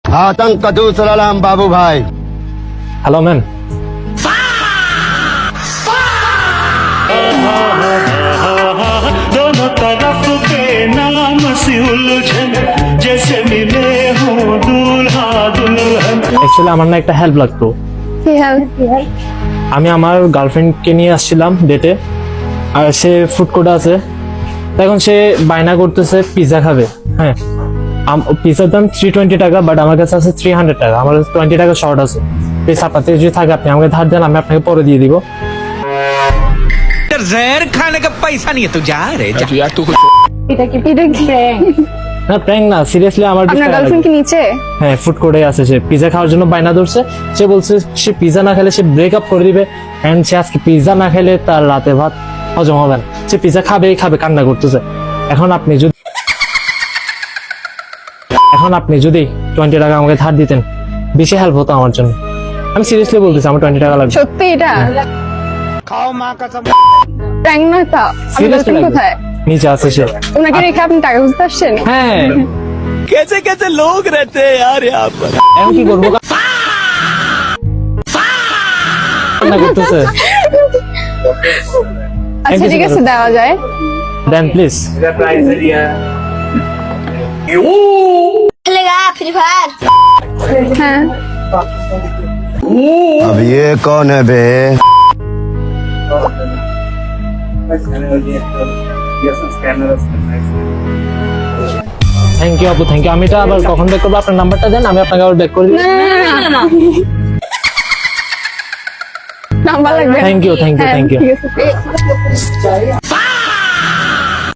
आतंक का दूसरा नाम बाबू भाई। Hello ma'am. दोनों तरफ के नाम से उलझन जैसे मिले हो दूल्हा दुल्हन। অ্যাকচুয়ালি আমার না একটা হেল্প লাগতো। কি হেল্প? আমি আমার গার্লফ্রেন্ডকে নিয়ে আসছিলাম ডেটে, আর সে ফুড কোর্টে আছে। এখন সে বায়না করতেছে পিৎজা খাবে। হ্যাঁ, পিৎজার দাম 320 টাকা, বাট আমার কাছে আছে 300 টাকা। আমার 20 টাকা শর্ট আছে। প্লিজ আপনাদের যদি থাকে আপনি আমাকে ধার দেন, আমি আপনাকে পরে দিয়ে দিব। जहर खाने का पैसा नहीं है तू जा रे जा। এটা কি প্র্যাঙ্ক? না প্র্যাঙ্ক না, সিরিয়াসলি আমার আপনার গার্লফ্রেন্ড কি নিচে? হ্যাঁ, ফুড কোর্টে আছে। সে পিৎজা খাওয়ার জন্য বায়না ধরছে। সে বলছে সে পিৎজা না খেলে সে ব্রেকআপ করে দিবে, এন্ড সে আজকে পিৎজা না খেলে তার রাতে ভাত হজম হবে না। সে পিৎজা খাবেই খাবে, কান্না করতেছে। এখন আপনি যদি 20 টাকা আমাকে ধার দিতেন, বেশি হেল্প হতো আমার জন্য। আমি সিরিয়াসলি বলতেছি, আমার 20 টাকা লাগবে। সত্যি এটা? প্র্যাঙ্ক না তা? আপনার গার্লফ্রেন্ড কোথায়? নিচে আছে সে। ওনাকে রেখে আপনি টাকা খুঁজতে আসছেন? হ্যাঁ, कैसे कैसे लोग रहते हैं यार यहाँ पर। এখন কি করবো? কান্না করতেছে। আচ্ছা ঠিক আছে, দেওয়া যায়। দেন প্লিজ। खेलेगा फ्री फायर? হ্যাঁ। अब ये कौन है बे? থ্যাংক ইউ আপু, থ্যাংক ইউ। আমি এটা আবার কখন ব্যাক করবো? আপনার নাম্বারটা দেন, আমি আপনাকে আবার ব্যাক করে দিই। নাম্বার লাগবে? থ্যাংক ইউ, থ্যাংক ইউ, হ্যাঁ, থ্যাংক ইউ। ঠিক আছে।